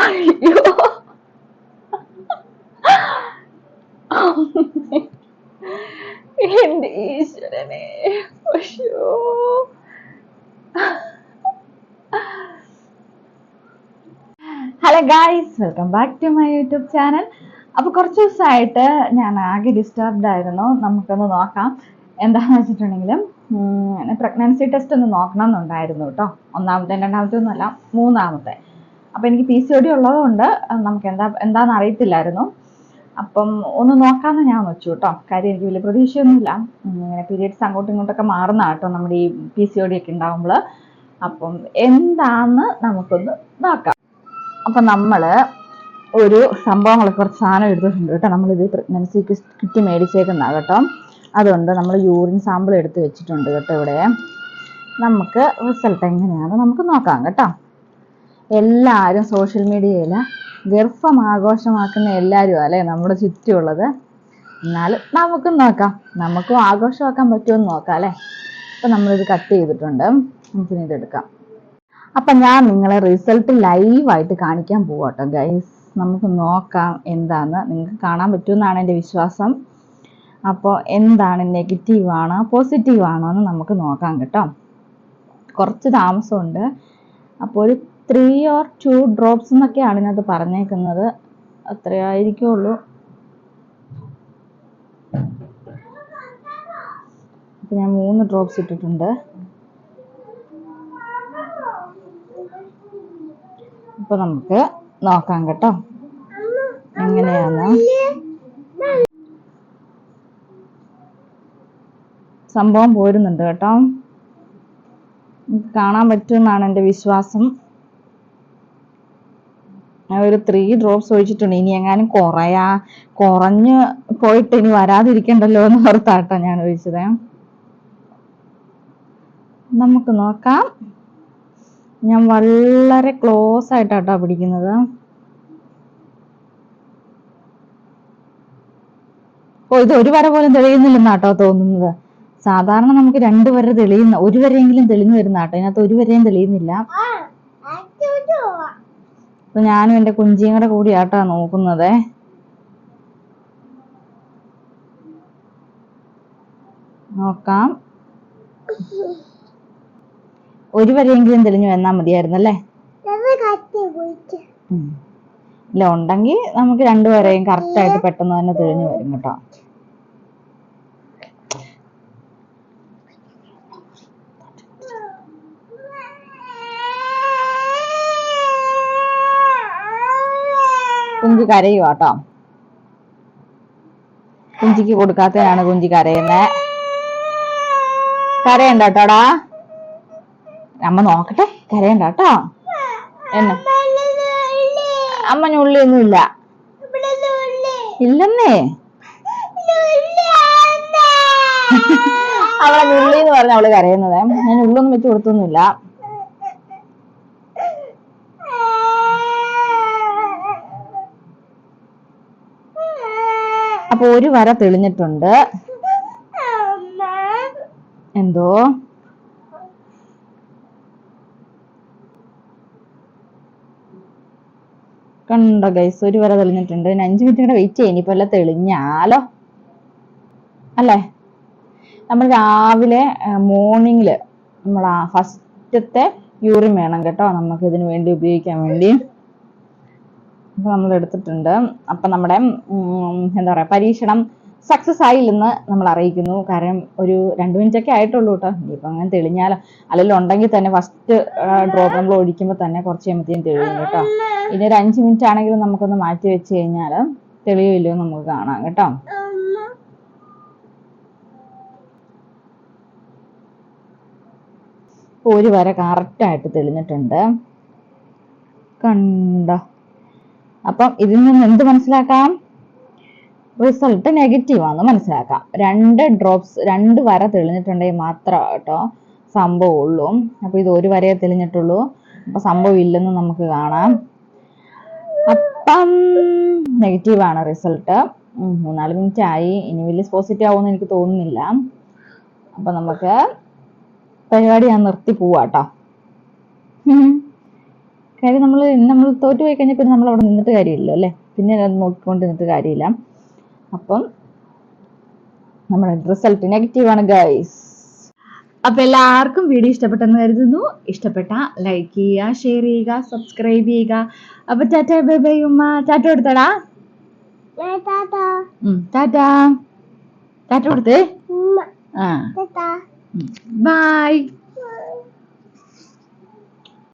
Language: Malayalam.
അയ്യോ, എന്റെ ഈശ്വരനെ. അയ്യോ. Hello guys, welcome back to my YouTube channel. അപ്പോൾ കുറച്ച് ദിവസമായിട്ട് ഞാൻ ആകെ ഡിസ്റ്റർബ്ഡ് ആയിരുന്നു. നമുക്കൊന്ന് നോക്കാം. എന്താണെന്ന് വെച്ചിട്ടുണ്ടെങ്കിലും പ്രഗ്നൻസി ടെസ്റ്റ് ഒന്ന് നോക്കണം എന്നുണ്ടായിരുന്നു കേട്ടോ. ഒന്നാമത്തെ രണ്ടാമത്തെ ഒന്നുമല്ല, മൂന്നാമത്തെ. അപ്പോൾ എനിക്ക് PCOD ഉള്ളതുകൊണ്ട് നമുക്ക് എന്താണെന്ന് അറിയത്തില്ലായിരുന്നു. അപ്പം ഒന്ന് നോക്കാമെന്ന് ഞാൻ വെച്ചു കേട്ടോ. കാര്യം എനിക്ക് വലിയ പ്രതീക്ഷയൊന്നുമില്ല. ഇങ്ങനെ പീരിയഡ്സ് അങ്ങോട്ടും ഇങ്ങോട്ടൊക്കെ മാറുന്ന കേട്ടോ നമ്മുടെ ഈ PCOD ഒക്കെ ഉണ്ടാകുമ്പോൾ. അപ്പം എന്താണെന്ന് നമുക്കൊന്ന് നോക്കാം. അപ്പം നമ്മൾ ഒരു സംഭവങ്ങൾ കുറച്ച് സാധനം എടുത്തിട്ടുണ്ട് കേട്ടോ. നമ്മളിത് പ്രഗ്നൻസി കിറ്റ് മേടിച്ചേക്കുന്ന കേട്ടോ. അതുകൊണ്ട് നമ്മൾ യൂറിൻ സാമ്പിൾ എടുത്ത് വെച്ചിട്ടുണ്ട് കേട്ടോ. ഇവിടെ നമുക്ക് റിസൾട്ട് എങ്ങനെയാണെന്ന് നമുക്ക് നോക്കാം കേട്ടോ. എല്ലാവരും സോഷ്യൽ മീഡിയയിൽ ഗർഭം ആഘോഷമാക്കുന്ന എല്ലാവരും അല്ലേ നമ്മുടെ ചുറ്റുമുള്ളത്. എന്നാലും നമുക്കും നോക്കാം, നമുക്കും ആഘോഷമാക്കാൻ പറ്റുമെന്ന് നോക്കാം അല്ലേ. അപ്പം നമ്മളിത് കട്ട് ചെയ്തിട്ടുണ്ട്, നമുക്കിനി ഇതെടുക്കാം. അപ്പം ഞാൻ നിങ്ങളെ റിസൾട്ട് ലൈവായിട്ട് കാണിക്കാൻ പോവാട്ടോ ഗൈസ്. നമുക്ക് നോക്കാം എന്താന്ന്. നിങ്ങൾക്ക് കാണാൻ പറ്റുമെന്നാണ് എൻ്റെ വിശ്വാസം. അപ്പോൾ എന്താണ്, നെഗറ്റീവാണോ പോസിറ്റീവാണോ എന്ന് നമുക്ക് നോക്കാം കേട്ടോ. കുറച്ച് താമസമുണ്ട്. അപ്പോൾ ഒരു 3 or 2 ഡ്രോപ്സ് എന്നൊക്കെയാണ് ഇതിനകത്ത് പറഞ്ഞേക്കുന്നത്. അത്രയായിരിക്കുള്ളൂ. അപ്പം ഞാൻ 3 ഡ്രോപ്സ് ഇട്ടിട്ടുണ്ട്. അപ്പോൾ നമുക്ക് നോക്കാം കേട്ടോ എങ്ങനെയാന്ന്. സംഭവം പോരുന്നുണ്ട് കേട്ടോ. കാണാൻ പറ്റുമെന്നാണ് എൻ്റെ വിശ്വാസം. ഞാൻ ഒരു 3 ഡ്രോപ്സ് ഒഴിച്ചിട്ടുണ്ട്. ഇനി എങ്ങാനും കുറഞ്ഞ് പോയിട്ട് ഇനി വരാതിരിക്കണ്ടല്ലോ എന്ന് ഓർത്താട്ടോ ഞാൻ ഒഴിച്ചത്. നമുക്ക് നോക്കാം. ഞാൻ വളരെ ക്ലോസ് ആയിട്ടാട്ടോ പിടിക്കുന്നത്. ഇത് ഒരു വര പോലും തെളിയുന്നില്ലെന്നാട്ടോ തോന്നുന്നത്. സാധാരണ നമുക്ക് 2 വര തെളിയുന്ന, 1 വരെയെങ്കിലും തെളിഞ്ഞു വരുന്നാട്ടോ. ഇതിനകത്ത് 1 വരെയും തെളിയുന്നില്ല. അപ്പൊ ഞാനും എൻ്റെ കുഞ്ചിയും കൂടെ കൂടിയാട്ടാ നോക്കുന്നത്. നോക്കാം. 1 വരെയെങ്കിലും തെളിഞ്ഞു വന്നാൽ മതിയായിരുന്നല്ലേ. ഇല്ല, ഉണ്ടെങ്കിൽ നമുക്ക് 2 വരെയും കറക്റ്റായിട്ട് പെട്ടെന്ന് തന്നെ തെളിഞ്ഞു വരും കേട്ടോ. കുഞ്ചി കരയുവാ കേട്ടോ. കുഞ്ചിക്ക് കൊടുക്കാത്തതാണ് കുഞ്ചി കരയുന്നേ. കരയണ്ട കേട്ടോടാ. അമ്മ നോക്കട്ടെ, കരയണ്ട കേട്ടോ. എന്നാ അമ്മ ഉള്ളിയൊന്നും ഇല്ല ഇല്ലെന്നേ. അവളെ ഉള്ളി എന്ന് പറഞ്ഞ അവള് കരയുന്നത്. ഞാൻ ഉള്ളൊന്നും വെച്ച് കൊടുത്തൊന്നുമില്ല. അപ്പൊ 1 വര തെളിഞ്ഞിട്ടുണ്ട്. എന്തോ കണ്ടോ ഗൈസ്, 1 വര തെളിഞ്ഞിട്ടുണ്ട്. 5 മിനിറ്റ് കൂടെ വെയിറ്റ് ചെയ്യാം. ഇനിയിപ്പോ എല്ലാം തെളിഞ്ഞാലോ അല്ലേ. നമ്മൾ രാവിലെ മോർണിംഗില് നമ്മൾ ഫസ്റ്റത്തെ യൂറിൻ വേണം കേട്ടോ നമുക്ക് ഇതിന് വേണ്ടി ഉപയോഗിക്കാൻ വേണ്ടി. അപ്പൊ നമ്മൾ എടുത്തിട്ടുണ്ട്. അപ്പൊ നമ്മുടെ എന്താ പറയാ, പരീക്ഷണം സക്സസ് ആയില്ലെന്ന് നമ്മൾ അറിയിക്കുന്നു. കാരണം ഒരു 2 മിനിറ്റൊക്കെ ആയിട്ടുള്ളൂ കേട്ടോ. ഇനിയിപ്പോൾ അങ്ങനെ തെളിഞ്ഞാലോ, അല്ലെങ്കിൽ ഉണ്ടെങ്കിൽ തന്നെ ഫസ്റ്റ് ഡ്രോപ്പ് നമ്മൾ ഒഴിക്കുമ്പോൾ തന്നെ കുറച്ച് കഴിയുമ്പോഴത്തേക്കും തെളിയും കേട്ടോ. ഇനി ഒരു 5 മിനിറ്റ് ആണെങ്കിലും നമുക്കൊന്ന് മാറ്റി വെച്ച് കഴിഞ്ഞാൽ തെളിയില്ലോ നമുക്ക് കാണാം കേട്ടോ. ഇപ്പോൾ 1 വര കറക്റ്റായിട്ട് തെളിഞ്ഞിട്ടുണ്ട് കണ്ടോ. അപ്പം ഇതിൽ നിന്ന് എന്ത് മനസ്സിലാക്കാം? റിസൾട്ട് നെഗറ്റീവാന്ന് മനസ്സിലാക്കാം. 2 ഡ്രോപ്സ് 2 വര തെളിഞ്ഞിട്ടുണ്ടെങ്കിൽ മാത്രം കേട്ടോ സംഭവം ഉള്ളൂ. അപ്പൊ ഇത് 1 വരയെ തെളിഞ്ഞിട്ടുള്ളൂ. അപ്പൊ സംഭവം ഇല്ലെന്ന് നമുക്ക് കാണാം. അപ്പം നെഗറ്റീവാണ് റിസൾട്ട്. 3-4 മിനിറ്റ് ആയി. ഇനി വലിയ പോസിറ്റീവ് ആവുമെന്ന് എനിക്ക് തോന്നുന്നില്ല. അപ്പൊ നമുക്ക് പരിപാടി ഞാൻ നിർത്തി പോവാട്ടോ. കാര്യം നമ്മൾ തോറ്റു പോയി കഴിഞ്ഞാൽ പിന്നെ നമ്മൾ അവിടെ നിന്നിട്ട് കാര്യമില്ലല്ലോ അല്ലേ, പിന്നെ അത് നോക്കിക്കൊണ്ട് നിന്നിട്ട് കാര്യമില്ല. അപ്പം നമ്മുടെ റിസൾട്ട് നെഗറ്റീവാണ് ഗൈസ്. അപ്പൊ എല്ലാവർക്കും വീഡിയോ ഇഷ്ടപ്പെട്ടെന്ന് കരുതുന്നു. ഇഷ്ടപ്പെട്ട ലൈക്ക് ചെയ്യുക, ഷെയർ ചെയ്യുക, സബ്സ്ക്രൈബ് ചെയ്യുക. അപ്പൊ ടാറ്റ ബൈ ബൈ. ഉമ്മ ടാറ്റ കൊടുത്തടാ. ടാറ്റ ടാറ്റ കൊടുത്തേ. ബൈ.